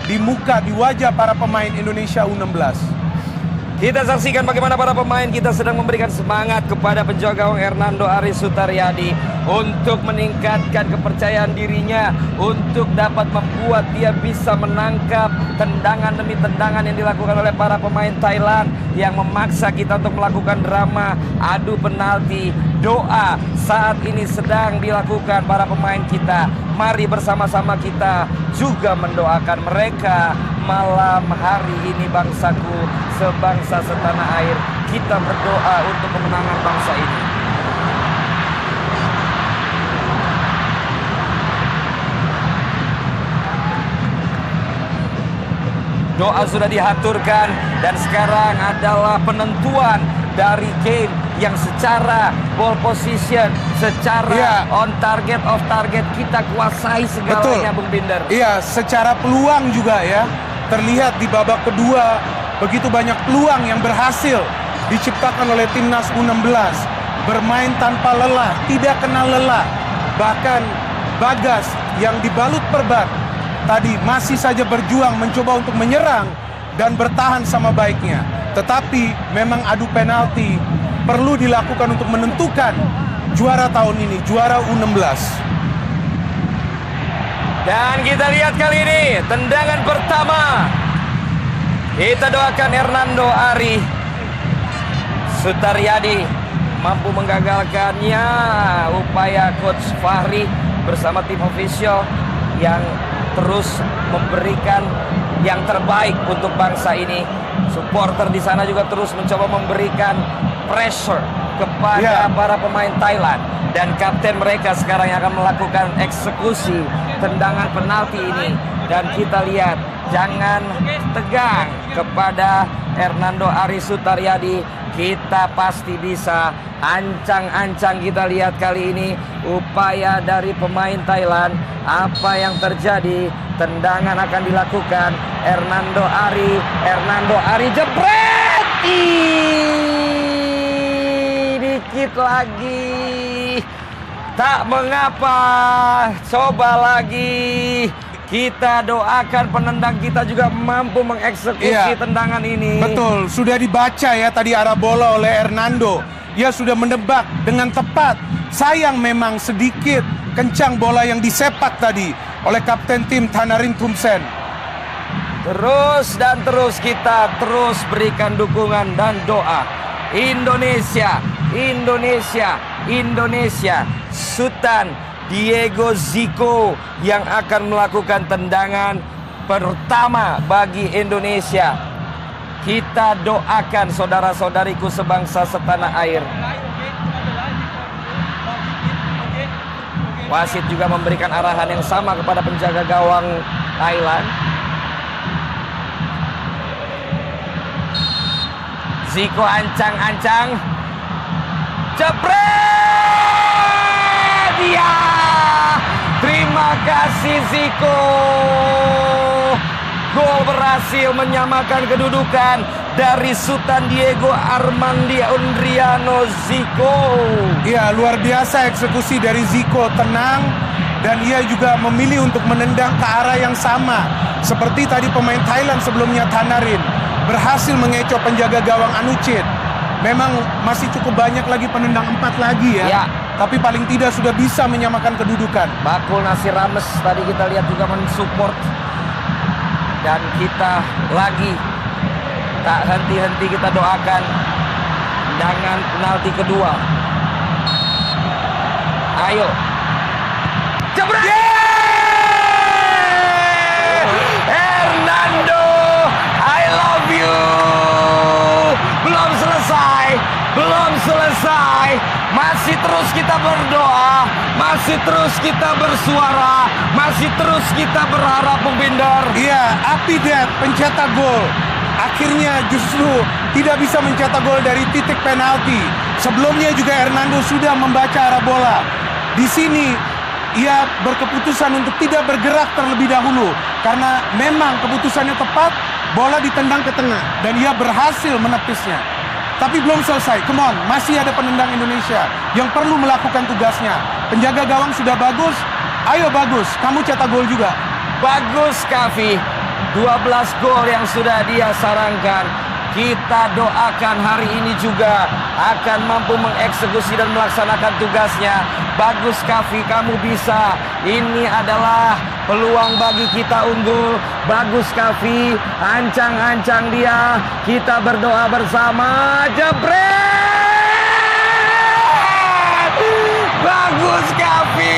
di muka, di wajah para pemain Indonesia U16. Kita saksikan bagaimana para pemain kita sedang memberikan semangat kepada penjaga gawang Hernando Arie Sutaryadi untuk meningkatkan kepercayaan dirinya, untuk dapat membuat dia bisa menangkap tendangan demi tendangan yang dilakukan oleh para pemain Thailand yang memaksa kita untuk melakukan drama adu penalti. Doa saat ini sedang dilakukan para pemain kita. Mari bersama-sama kita juga mendoakan mereka. Malam hari ini bangsaku, sebangsa setanah air, kita berdoa untuk kemenangan bangsa ini. Doa sudah dihaturkan dan sekarang adalah penentuan dari Kane yang secara ball position, secara on target, off target kita kuasai segalanya. Bung Binder. Iya, secara peluang juga ya. Terlihat di babak kedua begitu banyak peluang yang berhasil diciptakan oleh timnas U16. Bermain tanpa lelah, tidak kenal lelah. Bahkan Bagas yang dibalut perban tadi masih saja berjuang mencoba untuk menyerang dan bertahan sama baiknya. Tetapi memang adu penalti perlu dilakukan untuk menentukan juara tahun ini, juara U16. Dan kita lihat kali ini tendangan pertama. Kita doakan Hernando Arie Sutaryadi mampu menggagalkannya. Upaya Coach Fahri bersama tim official yang terus memberikan yang terbaik untuk bangsa ini. Supporter di sana juga terus mencoba memberikan pressure kepada para pemain Thailand. Dan kapten mereka sekarang yang akan melakukan eksekusi tendangan penalti ini. Dan kita lihat, jangan tegang kepada Hernando Arie Sutaryadi. Kita pasti bisa. Ancang-ancang kita lihat kali ini upaya dari pemain Thailand. Apa yang terjadi? Tendangan akan dilakukan. Hernando Arie jebret! Dikit lagi. Tak mengapa, coba lagi. Kita doakan penendang kita juga mampu mengeksekusi tendangan ini. Betul, sudah dibaca ya tadi arah bola oleh Hernando. Dia sudah menebak dengan tepat. Sayang memang sedikit kencang bola yang disepak tadi oleh kapten tim Thanarin Thomsen. Terus dan terus kita terus berikan dukungan dan doa. Indonesia, Indonesia, Indonesia. Sultan Diego Zico yang akan melakukan tendangan pertama bagi Indonesia. Kita doakan saudara-saudariku sebangsa setanah air. Wasit juga memberikan arahan yang sama kepada penjaga gawang Thailand. Zico ancang-ancang. Jebret! Ya! Terima kasih Zico. Gol berhasil menyamakan kedudukan dari Sultan Diego Armando Undriano Zico. Ya, luar biasa eksekusi dari Zico, tenang. Dan ia juga memilih untuk menendang ke arah yang sama seperti tadi pemain Thailand sebelumnya, Thanarin. Berhasil mengecoh penjaga gawang Anucit. Memang masih cukup banyak lagi penendang 4 lagi ya. Tapi paling tidak sudah bisa menyamakan kedudukan. Bakul Nasir Rames tadi kita lihat juga mensupport. Dan kita lagi tak henti-henti kita doakan tendangan penalti kedua. Ayo. Jebret! Hernando, I love you. Belum selesai. Belum selesai. Masih terus kita berdoa. Masih terus kita bersuara. Masih terus kita berharap, Bung Binder. Iya, Apidat pencetak gol. Akhirnya justru tidak bisa mencetak gol dari titik penalti. Sebelumnya juga Hernando sudah membaca arah bola. Di sini ia berkeputusan untuk tidak bergerak terlebih dahulu. Karena memang keputusannya tepat, bola ditendang ke tengah. Dan ia berhasil menepisnya. Tapi belum selesai, come on, masih ada penendang Indonesia yang perlu melakukan tugasnya. Penjaga gawang sudah bagus, ayo bagus, kamu cetak gol juga. Bagus Kavi, 12 gol yang sudah dia sarangkan. Kita doakan hari ini juga akan mampu mengeksekusi dan melaksanakan tugasnya. Bagus Kavi, kamu bisa. Ini adalah peluang bagi kita unggul. Bagus Kavi, ancang-ancang dia. Kita berdoa bersama. Jebret! Bagus Kavi,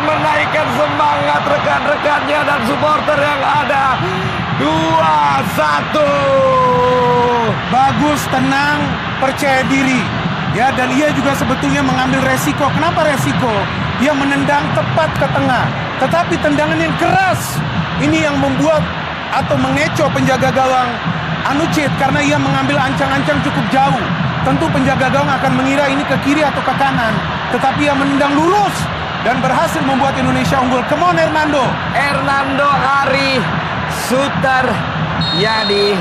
menaikkan semangat rekan-rekannya dan supporter yang ada. 2-1. Bagus, tenang, percaya diri. Ya, dan ia juga sebetulnya mengambil resiko. Kenapa resiko? Ia menendang tepat ke tengah. Tetapi tendangan yang keras ini yang membuat atau mengecoh penjaga gawang Anucit karena ia mengambil ancang-ancang cukup jauh. Tentu penjaga gawang akan mengira ini ke kiri atau ke kanan. Tetapi ia menendang lurus dan berhasil membuat Indonesia unggul. Come on Hernando. Hernando Ari Sutar Yadi.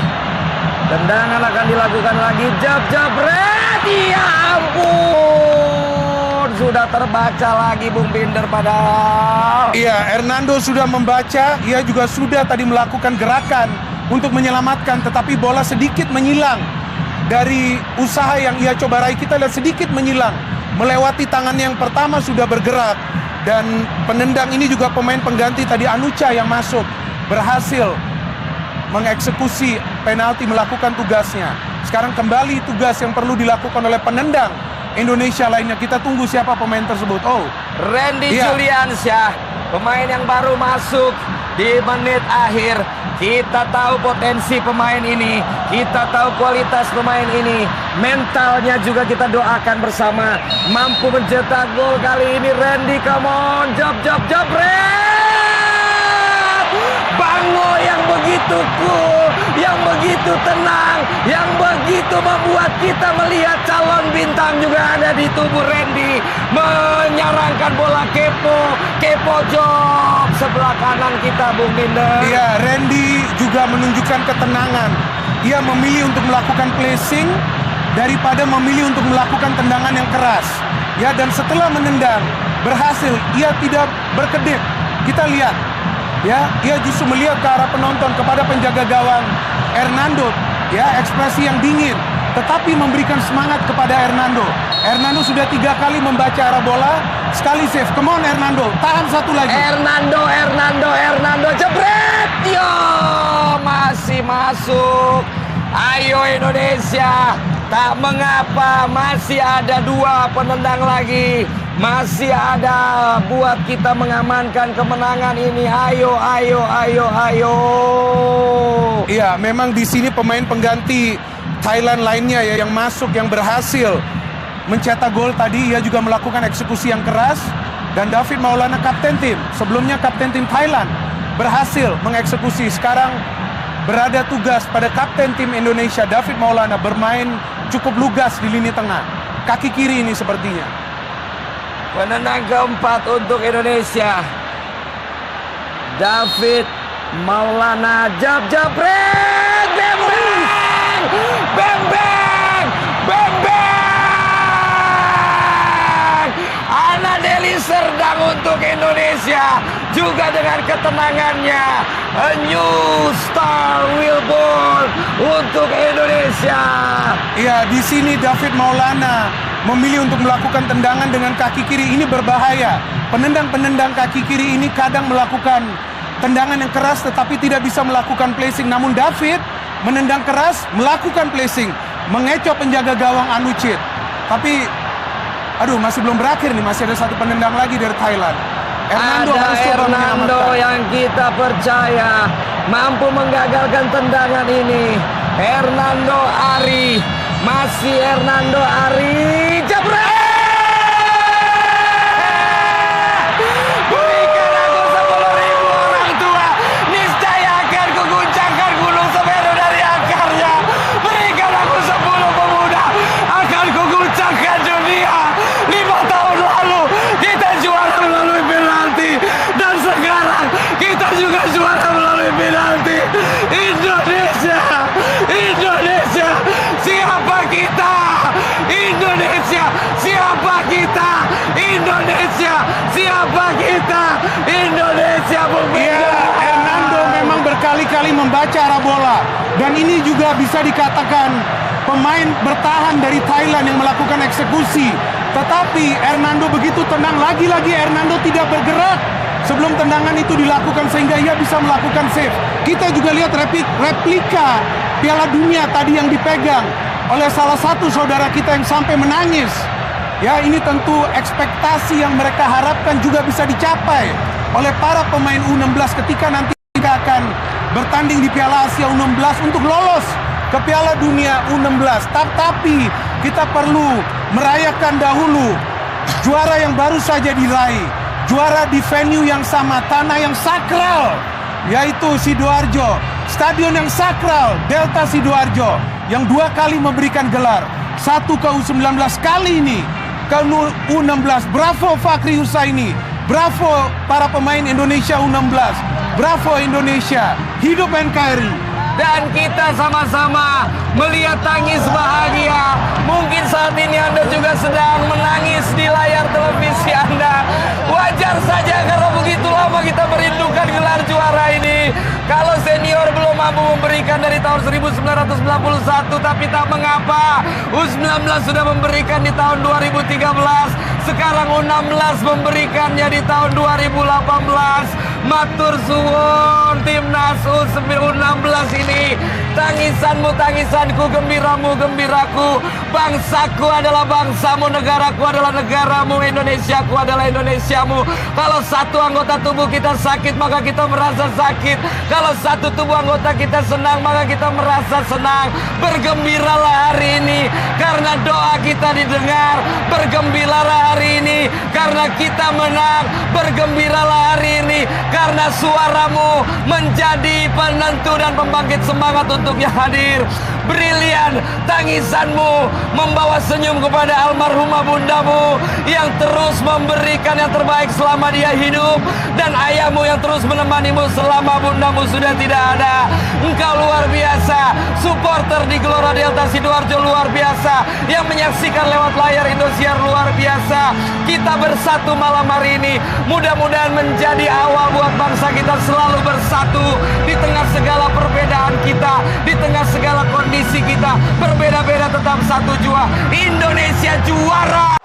Tendangan akan dilakukan lagi. Jebret. Ya ampun. Sudah terbaca lagi Bung Binder padahal. Iya, Hernando sudah membaca. Ia juga sudah tadi melakukan gerakan untuk menyelamatkan. Tetapi bola sedikit menyilang. Dari usaha yang ia coba raih, kita lihat sedikit menyilang. Melewati tangan yang pertama sudah bergerak. Dan penendang ini juga pemain pengganti tadi Anucha yang masuk. Berhasil mengeksekusi penalti, melakukan tugasnya. Sekarang kembali tugas yang perlu dilakukan oleh penendang Indonesia lainnya. Kita tunggu siapa pemain tersebut. Oh, Randy Juliansyah, pemain yang baru masuk di menit akhir. Kita tahu potensi pemain ini, kita tahu kualitas pemain ini, mentalnya juga kita doakan bersama. Mampu mencetak gol kali ini. Randy, come on, jebret! Bango yang begitu cool, yang begitu tenang, yang begitu membuat kita melihat calon bintang juga ada di tubuh Randy. Menyarangkan bola ke pojok sebelah kanan kita, Bung Binder. Iya, Randy juga menunjukkan ketenangan. Ia memilih untuk melakukan placing daripada memilih untuk melakukan tendangan yang keras. Ya, dan setelah menendang berhasil, ia tidak berkedip. Kita lihat. Ya, ia justru melihat ke arah penonton, kepada penjaga gawang Hernando, ya, ekspresi yang dingin, tetapi memberikan semangat kepada Hernando. Hernando sudah 3 kali membaca arah bola, sekali save. Come on Hernando, tahan satu lagi. Hernando, jebret! Yo, masih masuk. Ayo Indonesia, tak mengapa, masih ada 2 penendang lagi. Masih ada buat kita mengamankan kemenangan ini. Ayo. Iya, memang di sini pemain pengganti Thailand lainnya ya yang masuk, yang berhasil mencetak gol tadi. Ia juga melakukan eksekusi yang keras. Dan David Maulana, kapten tim, sebelumnya kapten tim Thailand, berhasil mengeksekusi. Sekarang berada tugas pada kapten tim Indonesia, David Maulana, bermain cukup lugas di lini tengah. Kaki kiri ini sepertinya. Penendang keempat untuk Indonesia, David Maulana. Jebret! Beng! Ana Deli Serdang untuk Indonesia, juga dengan ketenangannya. A new star will born untuk Indonesia. Ya, di sini David Maulana memilih untuk melakukan tendangan dengan kaki kiri. Ini berbahaya. Penendang-penendang kaki kiri ini kadang melakukan tendangan yang keras tetapi tidak bisa melakukan placing. Namun David menendang keras, melakukan placing, mengecoh penjaga gawang Anucit. Tapi masih belum berakhir nih, masih ada 1 penendang lagi dari Thailand. Hernando yang kita percaya mampu menggagalkan tendangan ini. Hernando Ari, masih Hernando Ari. Jebret! Berikan aku 10.000 orang tua, niscaya akan kuguncangkan gunung Semeru dari akarnya. Berikan aku 10 pemuda, akan kuguncangkan dunia. 5 tahun lalu kita juara melalui penalti, dan sekarang kita juga juara melalui penalti. Indonesia, siapa kita? Indonesia, berkali-kali membaca arah bola. Dan ini juga bisa dikatakan pemain bertahan dari Thailand yang melakukan eksekusi. Tetapi Hernando begitu tenang, lagi-lagi Hernando tidak bergerak sebelum tendangan itu dilakukan sehingga ia bisa melakukan save. Kita juga lihat replika Piala Dunia tadi yang dipegang oleh salah satu saudara kita yang sampai menangis. Ya, ini tentu ekspektasi yang mereka harapkan juga bisa dicapai oleh para pemain U16 ketika nanti mereka akan bertanding di Piala Asia U16 untuk lolos ke Piala Dunia U16. Tapi kita perlu merayakan dahulu juara yang baru saja diraih, juara di venue yang sama, tanah yang sakral, yaitu Sidoarjo, stadion yang sakral Delta Sidoarjo yang 2 kali memberikan gelar, 1 ke U19, kali ini ke U16. Bravo Fakri Husaini, bravo para pemain Indonesia U16, bravo Indonesia, hidup NKRI. Dan kita sama-sama melihat tangis bahagia. Mungkin saat ini Anda juga sedang menangis di layar televisi Anda. Wajar saja karena begitu lama kita merindukan gelar juara ini. Kalau senior belum mampu memberikan dari tahun 1991, tapi tak mengapa. U19 sudah memberikan di tahun 2013. Sekarang U16 memberikannya di tahun 2018. Matur suwun timnas U16 ini. Tangisanmu tangisanku, gembiramu gembiraku. Bangsaku adalah bangsamu, negaraku adalah negaramu, Indonesiaku adalah Indonesiamu. Kalau satu anggota tubuh kita sakit, maka kita merasa sakit. Kalau satu tubuh anggota kita senang, maka kita merasa senang. Bergembiralah hari ini karena doa kita didengar. Bergembiralah hari ini karena kita menang. Bergembiralah hari ini karena suaramu menjadi penentu dan pembangkit semangat untuk yang hadir. Brilian, tangisanmu membawa senyum kepada almarhumah bundamu yang terus memberikan yang terbaik selama dia hidup, dan ayahmu yang terus menemanimu selama bundamu sudah tidak ada. Engkau luar biasa. Supporter di Gelora Delta Sidoarjo luar biasa. Yang menyaksikan lewat layar Indosiar luar biasa. Kita bersatu malam hari ini. Mudah-mudahan menjadi awal buat bangsa kita selalu bersatu di tengah segala perbedaan kita, di tengah segala kondisi kita. Berbeda-beda tetap satu jua. Indonesia juara.